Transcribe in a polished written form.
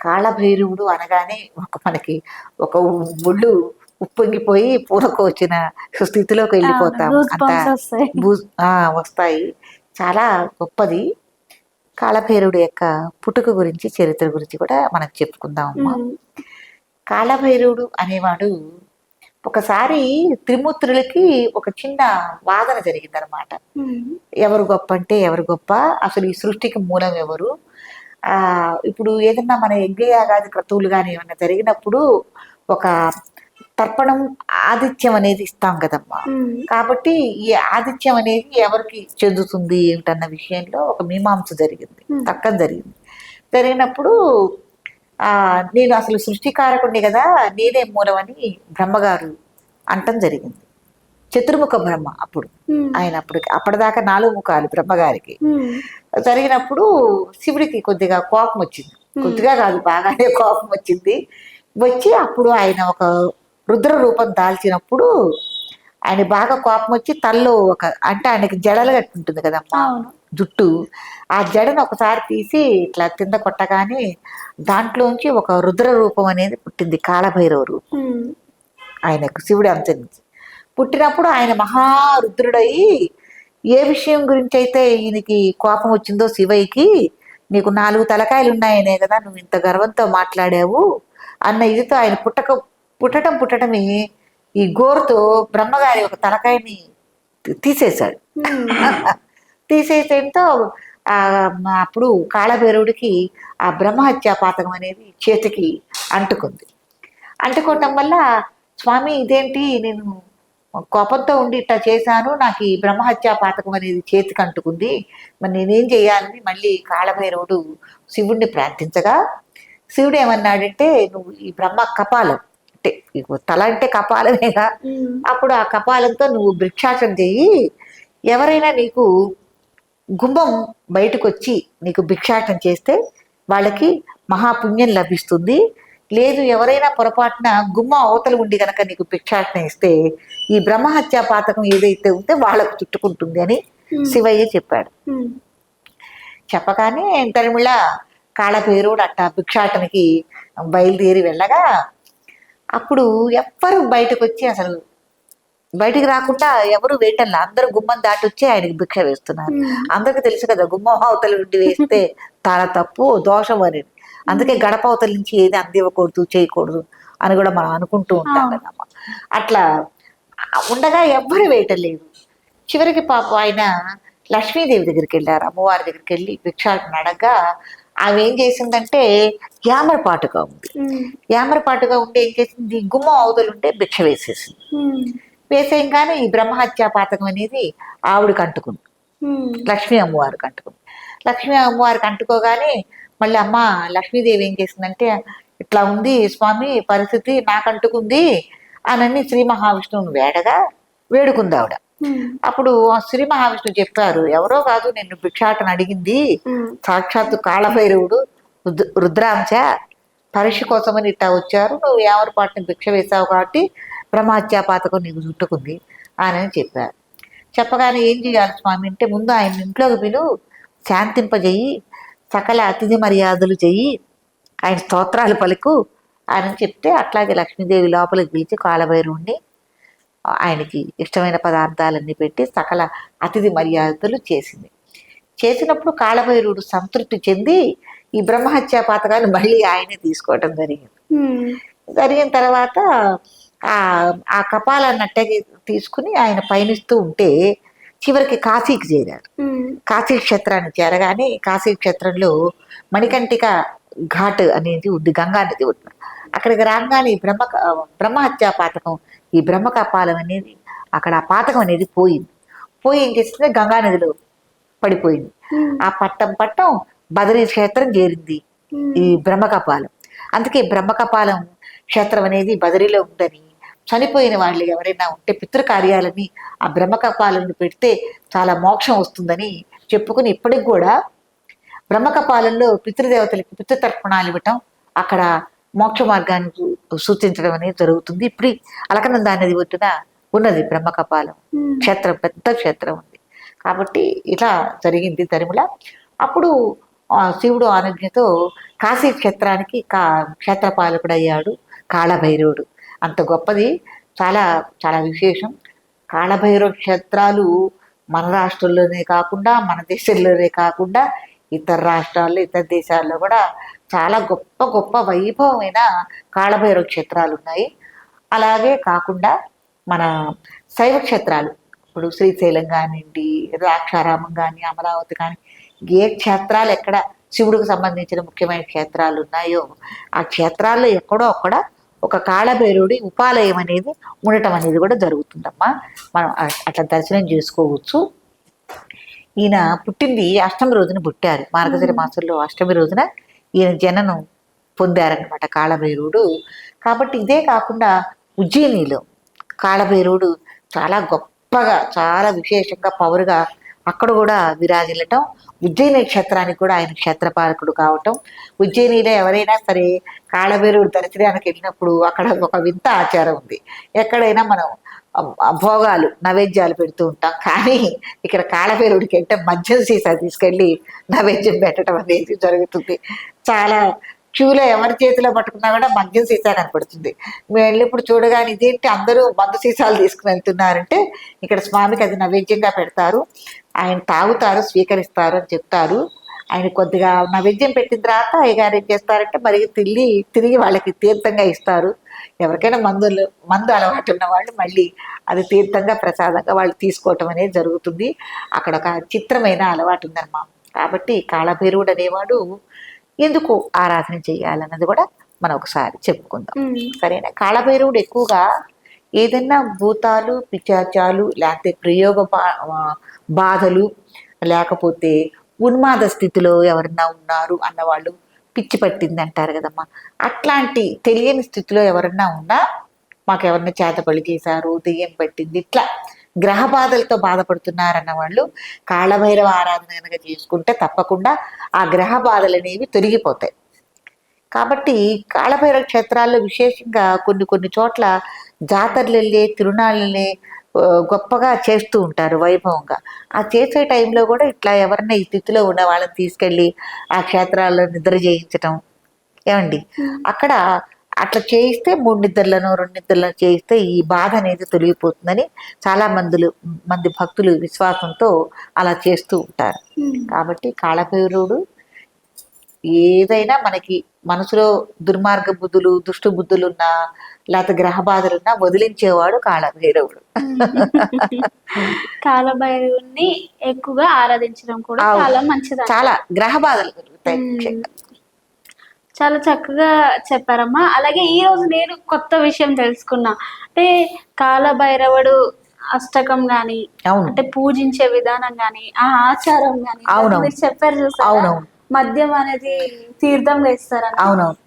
కాళభైరవుడు అనగానే మనకి ఒక ఒళ్ళు ఉప్పొంగిపోయి పూనకొచ్చిన స్థితిలోకి అవును. వెళ్ళిపోతాం. గూస్ అంత బంప్స్ వస్తాయి. వస్తాయి. చాలా గొప్పది. కాళభైరవుడి యొక్క పుట్టుక గురించి, చరిత్ర గురించి కూడా మనం చెప్పుకుందాం అమ్మా. హ్మ్. కాళభైరవుడు అనేవాడు ఒకసారి త్రిమూర్తులకి ఒక చిన్న వాదన జరిగిందనమాట. హ్మ్. ఎవరు గొప్ప అంటే ఎవరు గొప్ప, అసలు ఈ సృష్టికి మూలం ఎవరు? ఇప్పుడు ఏదన్నా మన యజ్ఞయాగాది క్రతువులు కానీ ఏమన్నా జరిగినప్పుడు ఒక తర్పణం, ఆతిథ్యం అనేది ఇస్తాం కదమ్మా. హ్మ్. కాబట్టి ఈ ఆతిథ్యం అనేది ఎవరికి చెందుతుంది ఏమిటన్న విషయంలో ఒక మీమాంస జరిగింది, హ్మ్. తర్కం జరిగింది. జరిగినప్పుడు నేను అసలు సృష్టికారకుడిని కదా, నేనే మూలమని బ్రహ్మగారు అంటం జరిగింది. చతుర్ముఖ బ్రహ్మ అప్పుడు. హ్మ్. ఆయన అప్పటిదాకా 4 ముఖాలు బ్రహ్మగారికి. హ్మ్. జరిగినప్పుడు శివుడికి కొద్దిగా కోపం వచ్చింది. హ్మ్. కొద్దిగా కాదు, బాగానే కోపం వచ్చింది. వచ్చి అప్పుడు ఆయన ఒక రుద్ర రూపం దాల్చినప్పుడు ఆయన బాగా కోపం వచ్చి తల్లో అంటే ఆయనకి జడలు కట్టుంటుంది కదమ్మా, అవును. జుట్టు. ఆ జడను ఒకసారి తీసి ఇట్లా కింద కొట్టగానే దాంట్లోంచి ఒక రుద్ర రూపం అనేది పుట్టింది, కాళభైరవ రూపం. హ్మ్. ఆయనకు శివుడి అంశ నుంచి పుట్టినప్పుడు ఆయన మహారుద్రుడయి ఏ విషయం గురించి అయితే ఈయనకి కోపం వచ్చిందో శివయ్యకి, నీకు 4 తలకాయలు ఉన్నాయనే కదా నువ్వు ఇంత గర్వంతో మాట్లాడావు అన్న ఇదితో ఆయన పుట్టటమే ఈ గోరుతో బ్రహ్మగారి ఒక తలకాయని తీసేశాడు. తీసేయటంతో అప్పుడు కాళభైరవుడికి ఆ బ్రహ్మహత్యా పాతకం అనేది చేతికి అంటుకుంది. అంటుకోవటం వల్ల, స్వామి ఇదేంటి, నేను కోపంతో ఉండి ఇట్లా చేశాను, నాకు ఈ బ్రహ్మహత్యా పాతకం అనేది చేతికి అంటుకుంది, మరి నేనేం చేయాలని మళ్ళీ కాళభైరవుడు శివుణ్ణి ప్రార్థించగా, శివుడు ఏమన్నాడంటే, నువ్వు ఈ బ్రహ్మ కపాలం అంటే తల అంటే కపాలమేగా, అప్పుడు ఆ కపాలంతో నువ్వు భిక్షాటన చెయ్యి, ఎవరైనా నీకు గుమ్మం బయటకు వచ్చి నీకు భిక్షాటన చేస్తే వాళ్ళకి మహాపుణ్యం లభిస్తుంది. లేదు, ఎవరైనా పొరపాటున గుమ్మ అవతల ఉండి గనక నీకు భిక్షాటన ఇస్తే ఈ బ్రహ్మహత్యా పాతకం ఏదైతే ఉంటే వాళ్ళకు చుట్టుకుంటుంది అని శివయ్య చెప్పాడు. చెప్పగానే తరిమిళ కాళభైరవుడు అట్టా భిక్షాటనకి బయలుదేరి వెళ్ళగా, అప్పుడు ఎవ్వరు బయటకు వచ్చి అసలు బయటికి రాకుండా ఎవరు వేయటంలా, అందరూ గుమ్మం దాటి వచ్చి ఆయనకి భిక్ష వేస్తున్నారు. అందరికీ తెలుసు కదా, గుమ్మం అవతల ఉండి వేస్తే చాలా తప్పు, దోషం అనేది. అందుకే గడప అవతల నుంచి ఏది అందివ్వకూడదు, చేయకూడదు అని కూడా మనం అనుకుంటూ ఉంటాం కదమ్మా. అట్లా ఉండగా ఎవ్వరు వేయటం లేదు. చివరికి పాపం ఆయన లక్ష్మీదేవి దగ్గరికి వెళ్ళారు, అమ్మవారి దగ్గరికి వెళ్ళి భిక్షాటన అడగగా, ఆమె ఏం చేసిందంటే యామరపాటుగా ఉంది. యామరపాటుగా ఉంటే ఏం చేసింది, గుమ్మం అవతలు ఉంటే భిక్ష వేసేసింది. వేసేయంగానే ఈ బ్రహ్మహత్యా పాతకం అనేది ఆవిడకి అంటుకుంది, లక్ష్మీ అమ్మవారికి అంటుకుంది. లక్ష్మీ అమ్మవారికి అంటుకోగానే మళ్ళీ అమ్మ లక్ష్మీదేవి ఏం చేసిందంటే, ఇట్లా ఉంది స్వామి పరిస్థితి, నాకు అంటుకుంది అని శ్రీ మహావిష్ణువుని వేడుకుంది ఆవిడ. అప్పుడు శ్రీ మహావిష్ణువు చెప్పారు, ఎవరో కాదు నిన్ను భిక్షాటన అడిగింది సాక్షాత్తు కాళభైరవుడు, రుద్రాంశ, పరీక్ష కోసమని ఇట్టా వచ్చారు, నువ్వు ఏమరపాటుని భిక్ష వేశావు కాబట్టి బ్రహ్మహత్యా పాతకం నీకు చుట్టుకుంది అని చెప్పారు. చెప్పగానే ఏం చేయాలి స్వామి అంటే, ముందు ఆయన ఇంట్లోకి పిలు, శాంతింపజెయ్యి, సకల అతిథి మర్యాదలు చెయ్యి, ఆయన స్తోత్రాలు పలుకు అని చెప్తే, అట్లాగే లక్ష్మీదేవి లోపలికి పిలిచి కాళభైరవుణ్ణి ఆయనకి ఇష్టమైన పదార్థాలన్నీ పెట్టి సకల అతిథి మర్యాదలు చేసింది. చేసినప్పుడు కాళభైరవుడు సంతృప్తి చెంది ఈ బ్రహ్మహత్యా పాతకాన్ని మళ్ళీ ఆయనే తీసుకోవటం జరిగింది. జరిగిన తర్వాత ఆ కపాలాన్ని అట్టకి తీసుకుని ఆయన పయనిస్తూ ఉంటే చివరికి కాశీకి చేరారు. కాశీ క్షేత్రాన్ని చేరగానే కాశీ క్షేత్రంలో మణికంఠిక ఘాట్ అనేది ఉంది, గంగా నది ఉంది. అక్కడికి రాగానే బ్రహ్మహత్యా పాతకం, ఈ బ్రహ్మ కపాలం అనేది అక్కడ ఆ పాతకం అనేది పోయి ఏం చేసింది, గంగా నదిలో పడిపోయింది. ఆ పట్టం బదరీ క్షేత్రం చేరింది ఈ బ్రహ్మకపాలం. అందుకే బ్రహ్మకపాలం క్షేత్రం అనేది బదరీలో ఉందని, చనిపోయిన వాళ్ళు ఎవరైనా ఉంటే పితృకార్యాలని ఆ బ్రహ్మకపాలను పెడితే చాలా మోక్షం వస్తుందని చెప్పుకుని ఇప్పటికి కూడా బ్రహ్మకపాలంలో పితృదేవతలకి పితృతర్పణాలు ఇవ్వటం, అక్కడ మోక్ష మార్గాన్ని సూచించడం అనేది జరుగుతుంది. ఇప్పుడు అలకనంద నది ఒడ్డున ఉన్నది బ్రహ్మకపాలం క్షేత్రం, పెద్ద క్షేత్రం ఉంది. కాబట్టి ఇలా జరిగింది తరిమిళ. అప్పుడు శివుడు అనుజ్ఞతో కాశీ క్షేత్రానికి క్షేత్రపాలకుడు అయ్యాడు కాళభైరవుడు. అంత గొప్పది, చాలా చాలా విశేషం. కాళభైరవ క్షేత్రాలు మన రాష్ట్రంలోనే కాకుండా, మన దేశంలోనే కాకుండా ఇతర రాష్ట్రాల్లో, ఇతర దేశాల్లో కూడా చాలా గొప్ప గొప్ప వైభవమైన కాళభైరవ క్షేత్రాలు ఉన్నాయి. అలాగే కాకుండా మన శైవ క్షేత్రాలు, ఇప్పుడు శ్రీశైలం కానివ్వండి, ద్రాక్షారామం కానీ, అమరావతి కానీ, ఏ క్షేత్రాలు ఎక్కడ శివుడికి సంబంధించిన ముఖ్యమైన క్షేత్రాలు ఉన్నాయో ఆ క్షేత్రాల్లో ఎక్కడో అక్కడ ఒక కాళభైరవుడి ఉపాలయం అనేది ఉండటం అనేది కూడా జరుగుతుందమ్మా. మనం అట్లా దర్శనం చేసుకోవచ్చు. ఈయన పుట్టింది అష్టమి రోజున పుట్టారు. మార్గశిర మాసంలో అష్టమి రోజున ఈయన జననం పొందారనమాట కాళభైరవుడు. కాబట్టి ఇదే కాకుండా ఉజ్జయినిలో కాళభైరవుడు చాలా గొప్పగా, చాలా విశేషంగా, పవర్గా అక్కడ కూడా విరాజిల్లటం, ఉజ్జయిని క్షేత్రానికి కూడా ఆయన క్షేత్రపాలకుడు కావటం. ఉజ్జయినిలో ఎవరైనా సరే కాళభైరవుడు దర్శనానికి వెళ్ళినప్పుడు అక్కడ ఒక వింత ఆచారం ఉంది. ఎక్కడైనా మనం భోగాలు నైవేద్యాలు పెడుతూ ఉంటాం, కానీ ఇక్కడ కాళభైరవుడికి అంటే మద్యం సీసా తీసుకెళ్ళి నైవేద్యం పెట్టడం అనేది జరుగుతుంది. చాలా క్యూలో ఎవరి చేతిలో పట్టుకున్నా కూడా మద్యం సీసా కనపడుతుంది. మేము వెళ్ళినప్పుడు చూడగానే ఇదేంటి అందరూ మందు సీసాలు తీసుకుని వెళ్తున్నారంటే ఇక్కడ స్వామికి అది నైవేద్యంగా పెడతారు, ఆయన తాగుతారు, స్వీకరిస్తారు అని చెప్తారు. ఆయన కొద్దిగా నైవేద్యం పెట్టిన తర్వాత అయ్యగారు ఏం చేస్తారంటే మరి తిరిగి వాళ్ళకి తీర్థంగా ఇస్తారు. ఎవరికైనా మందు అలవాటు ఉన్న వాళ్ళు మళ్ళీ అది తీర్థంగా, ప్రసాదంగా వాళ్ళు తీసుకోవటం అనేది జరుగుతుంది. అక్కడ ఒక చిత్రమైన అలవాటు ఉందన్నమా. కాబట్టి కాళభైరవుడు అనేవాడు ఎందుకు ఆరాధన చేయాలన్నది కూడా మనం ఒకసారి చెప్పుకుందాం, సరేనా? కాళభైరవుడు ఎక్కువగా ఏదైనా భూతాలు, పిశాచాలు, లేకపోతే ప్రయోగ బాధలు, లేకపోతే ఉన్మాద స్థితిలో ఎవరన్నా ఉన్నారు అన్నవాళ్ళు, పిచ్చి పట్టింది అంటారు కదమ్మా, అట్లాంటి తెలియని స్థితిలో ఎవరన్నా ఉన్నా, మాకు ఎవరన్నా చేత పలికేశారు, దెయ్యం పట్టింది, ఇట్లా గ్రహ బాధలతో బాధపడుతున్నారన్న వాళ్ళు కాళభైరవ ఆరాధన కనుక చేసుకుంటే తప్పకుండా ఆ గ్రహ బాధలు అనేవి తొలగిపోతాయి. కాబట్టి కాళభైరవ క్షేత్రాల్లో విశేషంగా కొన్ని చోట్ల జాతరలు వెళ్ళి, తిరునాళ్ళని గొప్పగా చేస్తూ ఉంటారు వైభవంగా. ఆ చేసే టైంలో కూడా ఇట్లా ఎవరన్నా ఈ స్థితిలో ఉన్న వాళ్ళని తీసుకెళ్ళి ఆ క్షేత్రాల్లో నిద్ర చేయించటం, ఏమండి, అక్కడ అట్లా చేయిస్తే 3 నిద్రలను 2 నిద్రలను చేయిస్తే ఈ బాధ అనేది తొలగిపోతుందని చాలా మంది భక్తులు విశ్వాసంతో అలా చేస్తూ ఉంటారు. కాబట్టి కాళభైరవుడు ఏదైనా మనకి మనసులో దుర్మార్గ బుద్ధులు, దుష్టు బుద్ధులున్నా, లేకపోతే గ్రహ బాధలున్నా వదిలించేవాడు కాళభైరవుడు. కాళభైరవుడిని ఎక్కువగా ఆరాధించడం కూడా చాలా మంచిది. చాలా గ్రహ బాధలు దొరుకుతాయి. చాలా చక్కగా చెప్పారమ్మా. అలాగే ఈ రోజు నేను కొత్త విషయం తెలుసుకున్నా. అంటే కాళభైరవుడు అష్టకం గాని, అంటే పూజించే విధానం గాని, ఆ ఆచారం గాని మీరు చెప్పారు చూసారా, మద్యం అనేది తీర్థంగా ఇస్తారని. అవునవును.